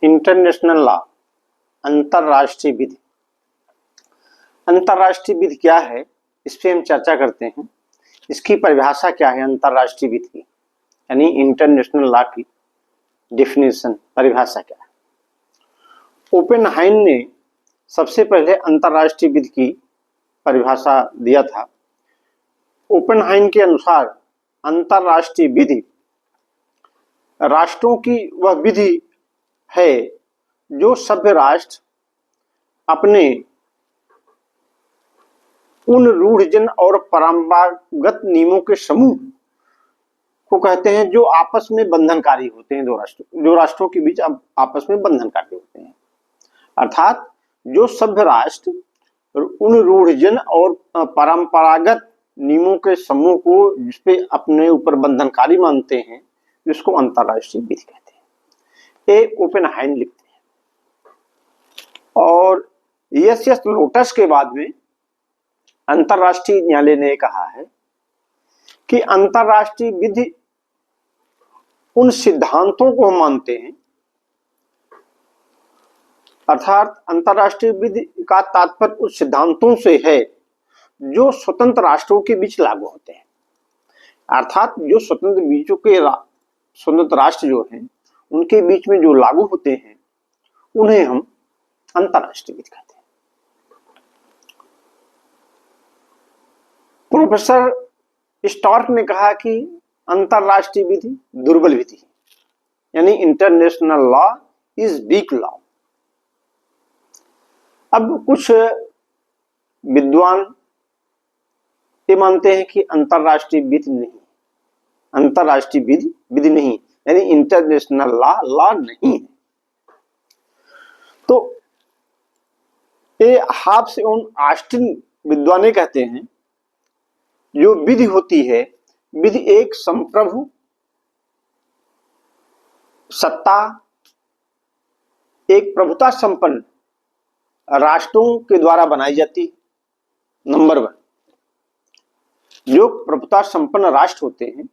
International law, अंतरराष्ट्रीय विधि। अंतरराष्ट्रीय विधि क्या है, इस पे हम चर्चा करते हैं। इसकी परिभाषा क्या है अंतरराष्ट्रीय विधि की, यानी इंटरनेशनल लॉ की डेफिनेशन, परिभाषा क्या है। ओपेनहाइम ने सबसे पहले अंतरराष्ट्रीय विधि की परिभाषा दिया था। ओपेनहाइम के अनुसार अंतरराष्ट्रीय विधि राष्ट्रों की वह विधि है जो सभ्य राष्ट्र अपने उन रूढ़जन और परंपरागत नियमों के समूह को कहते हैं जो आपस में बंधनकारी होते हैं। जो राष्ट्रों के बीच आपस में बंधनकारी होते हैं, अर्थात जो सभ्य राष्ट्र उन रूढ़जन और परंपरागत नियमों के समूह को जिसपे अपने ऊपर बंधनकारी मानते हैं, जिसको अंतरराष्ट्रीय विधि कहते हैं। ये ओपेनहाइम लिखते हैं। और एस लोटस के बाद में अंतरराष्ट्रीय न्यायालय ने कहा है कि अंतरराष्ट्रीय विधि उन सिद्धांतों को हम मानते हैं, अर्थात अंतरराष्ट्रीय विधि का तात्पर्य उस सिद्धांतों से है जो स्वतंत्र राष्ट्रों के बीच लागू होते हैं। अर्थात जो स्वतंत्र राष्ट्र जो हैं उनके बीच में जो लागू होते हैं उन्हें हम अंतरराष्ट्रीय विधि कहते हैं। प्रोफेसर स्टार्क ने कहा कि अंतरराष्ट्रीय विधि दुर्बल विधि है, यानी international law is weak law. अब कुछ विद्वान ये मानते हैं कि अंतरराष्ट्रीय विधि नहीं, अंतरराष्ट्रीय विधि नहीं, यानी इंटरनेशनल लॉ नहीं है। तो ये हाब्स एवं ऑस्टिन विद्वान कहते हैं जो विधि होती है, विधि एक संप्रभु सत्ता, एक प्रभुता संपन्न राष्ट्रों के द्वारा बनाई जाती है। नंबर 1, जो प्रभुता संपन्न राष्ट्र होते हैं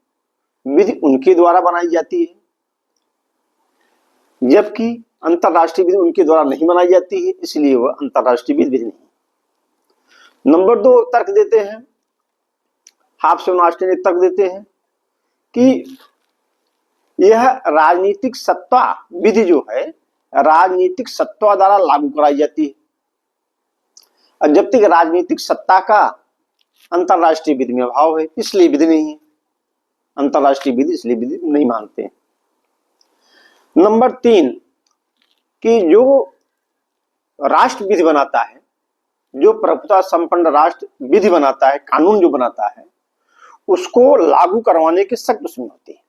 विधि उनके द्वारा बनाई जाती है, जबकि अंतरराष्ट्रीय विधि उनके द्वारा नहीं बनाई जाती है, इसलिए वह अंतरराष्ट्रीय विधि नहीं। नंबर 2 तर्क देते हैं, हाब्स एवं ऑस्टिन एक तर्क देते हैं कि यह राजनीतिक सत्ता विधि जो है राजनीतिक सत्ता द्वारा लागू कराई जाती है, और जब तक राजनीतिक सत्ता का अंतरराष्ट्रीय विधि में अभाव है, इसलिए विधि नहीं है। अंतरराष्ट्रीय विधि इसलिए विधि नहीं मानते हैं। नंबर 3 कि जो राष्ट्र विधि बनाता है, जो प्रभुता संपन्न राष्ट्र विधि बनाता है, कानून जो बनाता है, उसको लागू करवाने की सख्त उसमें होती है।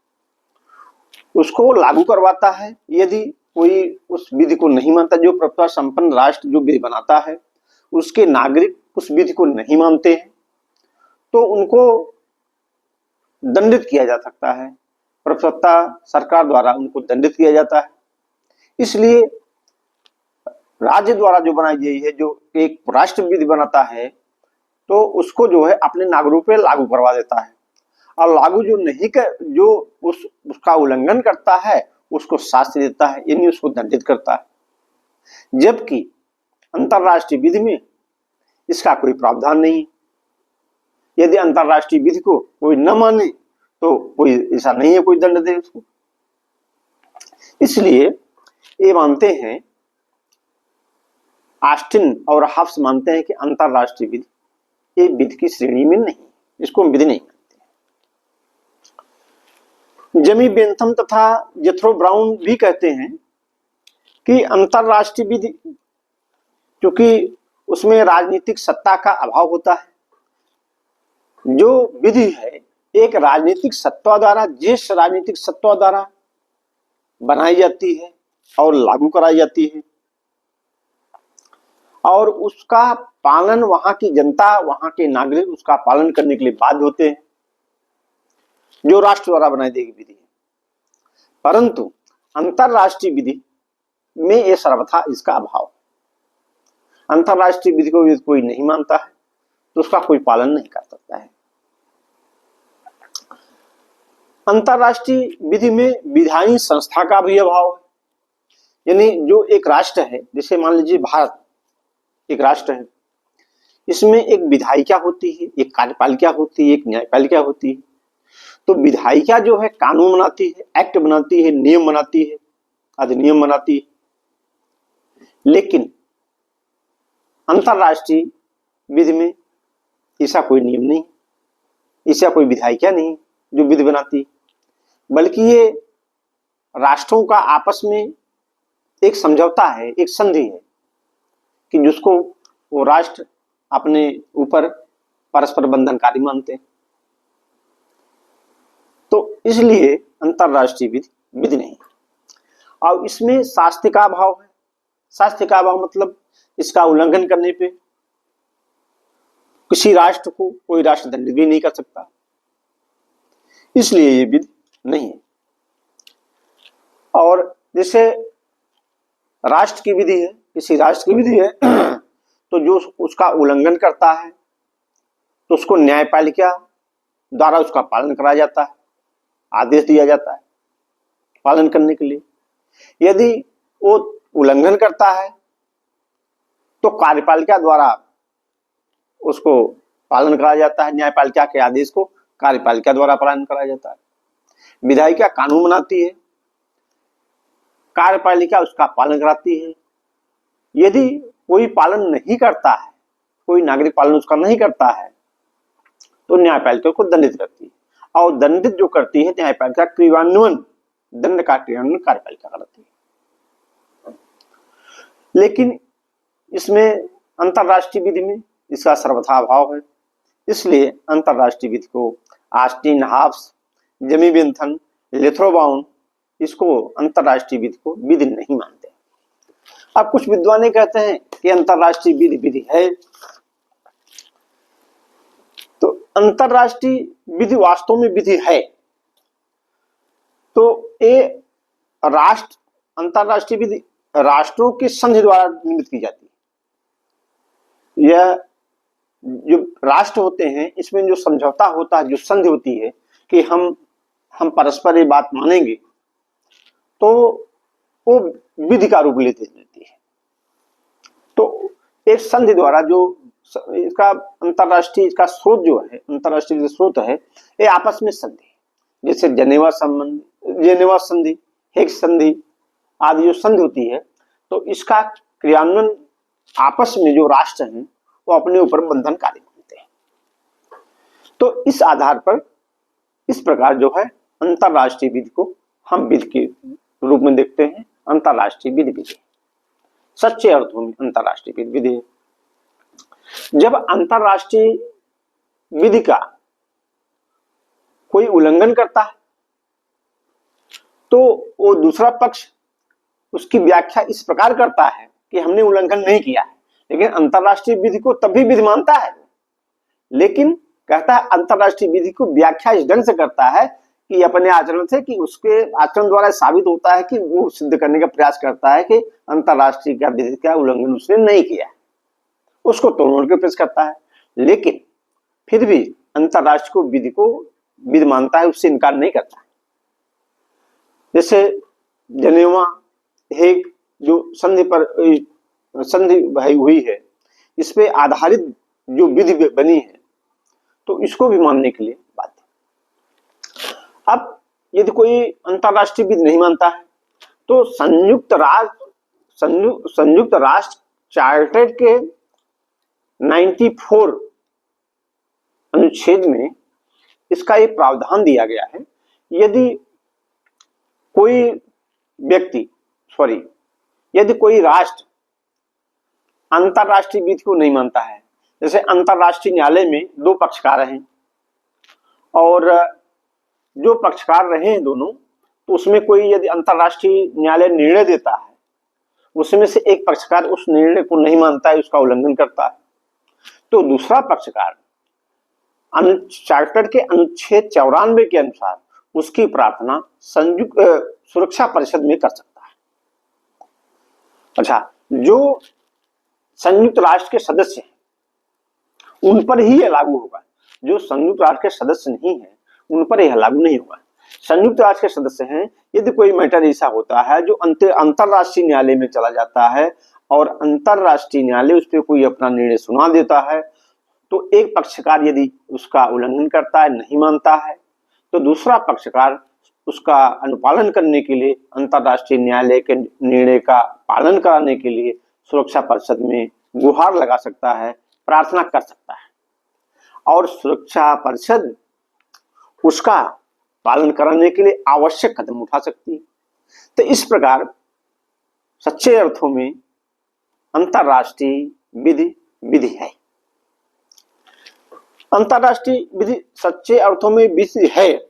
उसको लागू करवाता है, यदि कोई उस विधि को नहीं मानता, जो प्रभुता संपन्न राष्ट्र जो विधि बनाता है उसके नागरिक उस विधि को नहीं मानते हैं, तो उनको दंडित किया जा सकता है। प्रभुसत्ता सरकार द्वारा उनको दंडित किया जाता है। इसलिए राज्य द्वारा जो बनाई गई है, जो एक राष्ट्र विधि बनाता है, तो उसको जो है अपने नागरिकों पे लागू करवा देता है, और लागू जो नहीं कर, जो उसका उल्लंघन करता है उसको शास्ति देता है, यानी उसको दंडित करता है। जबकि अंतरराष्ट्रीय विधि में इसका कोई प्रावधान नहीं। यदि अंतरराष्ट्रीय विधि को कोई न माने तो कोई ऐसा नहीं है कोई दंड दे उसको। इसलिए ये मानते हैं, ऑस्टिन और हाब्स मानते हैं कि अंतरराष्ट्रीय विधि ये विधि की श्रेणी में नहीं, इसको हम विधि नहीं मानते। जेमी बेंथम तथा जेथरो ब्राउन भी कहते हैं कि अंतरराष्ट्रीय विधि क्योंकि उसमें राजनीतिक सत्ता का अभाव होता है, जो विधि है एक राजनीतिक सत्ता द्वारा, जिस राजनीतिक सत्ता द्वारा बनाई जाती है और लागू कराई जाती है, और उसका पालन वहां की जनता, वहां के नागरिक उसका पालन करने के लिए बाध्य होते हैं, जो राष्ट्र द्वारा बनाई गई विधि है। परंतु अंतरराष्ट्रीय विधि में यह सर्वथा इसका अभाव। अंतरराष्ट्रीय विधि को यदि कोई नहीं मानता है तो उसका कोई पालन नहीं कर सकता है। अंतरराष्ट्रीय विधि में विधायी संस्था का भी अभाव है, यानी जो एक राष्ट्र है, जैसे मान लीजिए भारत एक राष्ट्र है, इसमें एक विधायिका होती है, एक कार्यपालिका होती है, एक न्यायपालिका होती है। तो विधायिका जो है कानून बनाती है, एक्ट बनाती है, नियम बनाती है, अधिनियम बनाती है। लेकिन अंतरराष्ट्रीय विधि में ऐसा कोई नियम नहीं, ऐसा कोई विधायिका नहीं जो विधि बनाती, बल्कि ये राष्ट्रों का आपस में एक समझौता है, एक संधि है कि जिसको वो राष्ट्र अपने ऊपर परस्पर बंधनकारी मानते हैं। तो इसलिए अंतरराष्ट्रीय विधि नहीं। और इसमें शास्ति का अभाव है। शास्ति का अभाव मतलब इसका उल्लंघन करने पे किसी राष्ट्र को कोई राष्ट्र दंडित भी नहीं कर सकता, इसलिए ये विधि नहीं है। और जैसे राष्ट्र की विधि है, किसी राष्ट्र की विधि है तो जो उसका उल्लंघन करता है तो उसको न्यायपालिका द्वारा उसका पालन कराया जाता है, आदेश दिया जाता है पालन करने के लिए। यदि वो उल्लंघन करता है तो कार्यपालिका द्वारा उसको पालन कराया जाता है, न्यायपालिका के आदेश को कार्यपालिका द्वारा पालन कराया जाता है। विधायिका कानून बनाती है, कार्यपालिका उसका पालन कराती है। यदि कोई पालन नहीं करता है, कोई नागरिक पालन उसका नहीं करता है, तो न्यायपालिका को दंडित करती है। और दंडित जो करती है न्यायपालिका, क्रियान्वयन, दंड का क्रियान्वयन कार्यपालिका करती है। लेकिन इसमें अंतरराष्ट्रीय विधि में इसका सर्वथा अभाव है, इसलिए अंतरराष्ट्रीय विधि को ऑस्टिन, हाब्स, जेमी बेंथम, लेथ्रोबाउन इसको अंतरराष्ट्रीय विधि को विधि नहीं मानते। अब कुछ विद्वान कहते हैं कि अंतरराष्ट्रीय विधि है। तो अंतरराष्ट्रीय विधि वास्तव में विधि है तो ये राष्ट्र, अंतरराष्ट्रीय विधि राष्ट्रों की संधि द्वारा निर्मित की जाती है। यह जो राष्ट्र होते हैं इसमें जो समझौता होता है, जो संधि होती है कि हम परस्पर ये बात मानेंगे, तो वो विधि का रूप लेती है। तो एक संधि द्वारा जो इसका अंतरराष्ट्रीय, इसका स्रोत जो है, अंतरराष्ट्रीय स्रोत है, ये आपस में संधि, जैसे जेनेवा संधि, हेग संधि आदि जो संधि होती है, तो इसका क्रियान्वयन आपस में जो राष्ट्र हैं वो अपने ऊपर बंधनकारी मानते हैं। तो इस आधार पर इस प्रकार जो है अंतरराष्ट्रीय विधि को हम विधि के रूप में देखते हैं। अंतरराष्ट्रीय विधि सच्चे अर्थों में अंतरराष्ट्रीय विधि है। जब अंतरराष्ट्रीय विधि का कोई उल्लंघन करता है तो वो दूसरा पक्ष उसकी व्याख्या इस प्रकार करता है कि हमने उल्लंघन नहीं किया है, लेकिन अंतरराष्ट्रीय विधि को तब भी विधि मानता है, लेकिन कहता है अंतरराष्ट्रीय विधि को व्याख्या इस ढंग से करता है कि अपने आचरण से, कि उसके आचरण द्वारा साबित होता है कि वो सिद्ध करने का प्रयास करता है कि अंतरराष्ट्रीय का विधि का उल्लंघन उसने नहीं किया, उसको तोड़ के पेश करता है। लेकिन फिर भी अंतरराष्ट्रीय को विधि मानता है, उससे इनकार नहीं करता। जैसे जेनेवा, हेग जो संधि भाई हुई है, इस पे आधारित जो विधि बनी है, तो इसको भी मानने के लिए बात है। अब यदि कोई अंतरराष्ट्रीय विधि नहीं मानता है तो संयुक्त राष्ट्र चार्टर के 94 अनुच्छेद में इसका एक प्रावधान दिया गया है। यदि कोई राष्ट्र अंतरराष्ट्रीय विधि को नहीं मानता है, जैसे अंतरराष्ट्रीय न्यायालय में दो पक्षकार हैं और जो पक्षकार रहे हैं दोनों, तो उसमें कोई यदि अंतरराष्ट्रीय न्यायालय निर्णय देता है, उसमें से एक पक्षकार उस निर्णय को नहीं मानता है, उसका उल्लंघन करता है, तो दूसरा पक्षकार चार्टर के अनुच्छेद 94 के अनुसार उसकी प्रार्थना संयुक्त सुरक्षा परिषद में कर सकता है। अच्छा, जो संयुक्त राष्ट्र के सदस्य हैं उन पर ही यह लागू होगा, जो संयुक्त राष्ट्र के सदस्य नहीं है उन पर यह लागू नहीं होगा। संयुक्त राष्ट्र के सदस्य हैं। यदि कोई मैटर ऐसा होता है जो अंतरराष्ट्रीय न्यायालय में चला जाता है और अंतरराष्ट्रीय न्यायालय उस पर कोई अपना निर्णय सुना देता है, तो एक पक्षकार यदि उसका उल्लंघन करता है, नहीं मानता है, तो दूसरा पक्षकार उसका अनुपालन करने के लिए अंतरराष्ट्रीय न्यायालय के निर्णय का पालन कराने के लिए सुरक्षा परिषद में गुहार लगा सकता है, प्रार्थना कर सकता है, और सुरक्षा परिषद उसका पालन कराने के लिए आवश्यक कदम उठा सकती है। तो इस प्रकार सच्चे अर्थों में अंतरराष्ट्रीय विधि विधि है। अंतरराष्ट्रीय विधि सच्चे अर्थों में विधि है।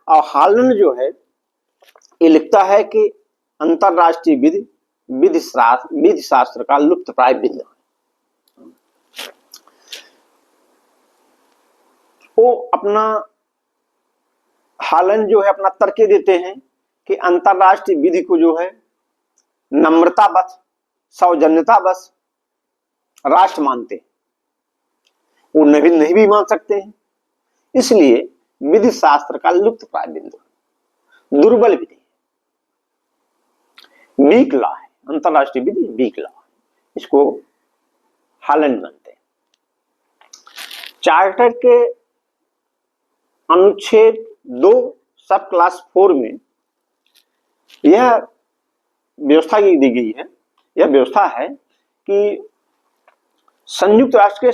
और हालन जो है ये लिखता है कि अंतरराष्ट्रीय विधि विधि शास्त्र का लुप्त प्राय बिंदु है। वो अपना हालन जो है अपना तर्क देते हैं कि अंतरराष्ट्रीय विधि को जो है नम्रतावश, सौजन्यतावश राष्ट्र मानते हैं, वो नहीं भी मान सकते हैं। इसलिए विधि शास्त्र का लुप्त प्राय बिंदु, दुर्बल विधि, वीक लॉ है। अंतरराष्ट्रीय विधि वीक लॉ, इसको हालन मानते हैं। चार्टर के अनुच्छेद 2 सब क्लास 4 में यह व्यवस्था दी गई है। यह व्यवस्था है कि संयुक्त राष्ट्र के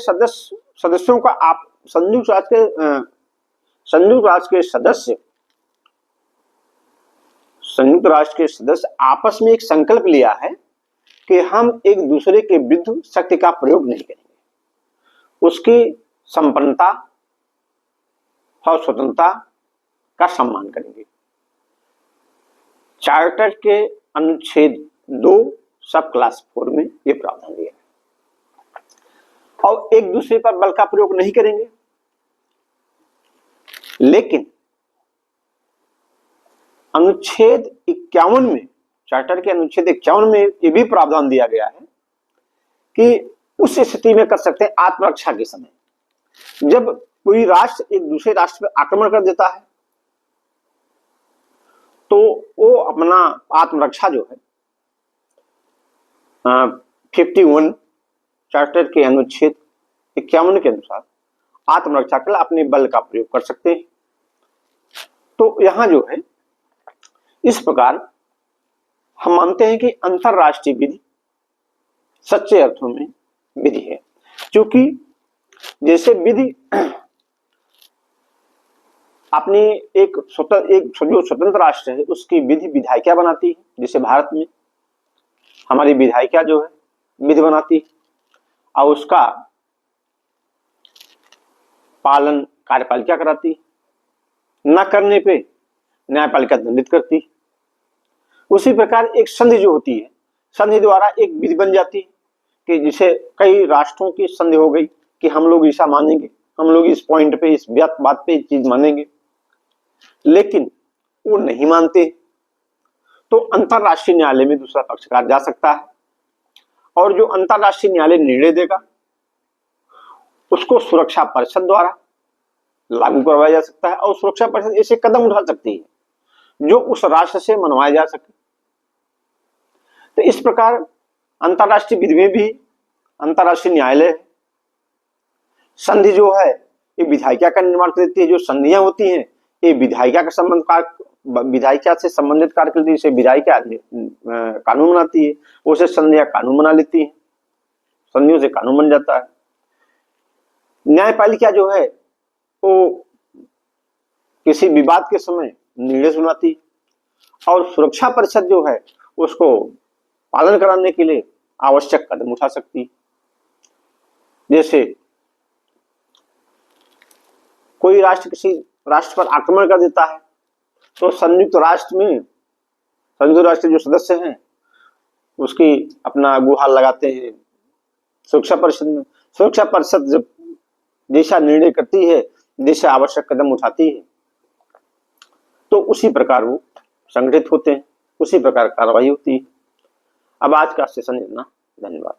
सदस्यों का संयुक्त राष्ट्र के सदस्य आपस में एक संकल्प लिया है कि हम एक दूसरे के विरुद्ध शक्ति का प्रयोग नहीं करेंगे, उसकी संपन्नता और स्वतंत्रता का सम्मान करेंगे। चार्टर के अनुच्छेद 2 सब क्लास 4 में यह प्रावधान दिया है। और एक दूसरे पर बल का प्रयोग नहीं करेंगे, लेकिन अनुच्छेद 51 में, चार्टर के अनुच्छेद 51 में यह भी प्रावधान दिया गया है कि उस स्थिति में कर सकते हैं आत्मरक्षा के समय, जब कोई राष्ट्र एक दूसरे राष्ट्र पर आक्रमण कर देता है तो वो अपना आत्मरक्षा जो है 51 चार्टर के अनुच्छेद 51 के अनुसार आत्मरक्षा के लिए अपने बल का प्रयोग कर सकते हैं। तो यहां जो है इस प्रकार हम मानते हैं कि अंतरराष्ट्रीय विधि सच्चे अर्थों में विधि है, क्योंकि जैसे विधि अपनी जो स्वतंत्र राष्ट्र है उसकी विधि विधायिका बनाती है। जैसे भारत में हमारी विधायिका जो है विधि बनाती है और उसका पालन कार्यपालिका कराती है, न करने पे न्यायपालिका दंडित करती है। उसी प्रकार एक संधि जो होती है, संधि द्वारा एक विधि बन जाती है कि जिसे कई राष्ट्रों की संधि हो गई कि हम लोग ऐसा मानेंगे, हम लोग इस पॉइंट पे, इस बात पे चीज मानेंगे, लेकिन वो नहीं मानते, तो अंतरराष्ट्रीय न्यायालय में दूसरा पक्षकार जा सकता है और जो अंतरराष्ट्रीय न्यायालय निर्णय देगा उसको सुरक्षा परिषद द्वारा लागू करवाया जा सकता है और सुरक्षा परिषद ऐसे कदम उठा सकती है जो उस राष्ट्र से मनवाया जा सके। तो इस प्रकार अंतरराष्ट्रीय विधि में भी अंतरराष्ट्रीय न्यायालय है। संधि जो है ये विधायिका का निर्माण करती है। जो संधियां होती हैं ये विधायिका से संबंधित कार्य करती है। जैसे विधायिका कानून बनाती है, उसे संधियां कानून बना लेती है, संधियों से कानून बन जाता है। न्यायपालिका जो है वो किसी विवाद के समय निर्णय सुनाती और सुरक्षा परिषद जो है उसको पालन कराने के लिए आवश्यक कदम उठा सकती। जैसे कोई राष्ट्र किसी राष्ट्र पर आक्रमण कर देता है तो संयुक्त राष्ट्र जो सदस्य हैं उसकी अपना गुहार लगाते हैं सुरक्षा परिषद में। सुरक्षा परिषद जब जैसा निर्णय करती है, जैसे आवश्यक कदम उठाती है, तो उसी प्रकार वो संगठित होते हैं, उसी प्रकार कार्रवाई होती है। अब आज का सेशन इतना, धन्यवाद।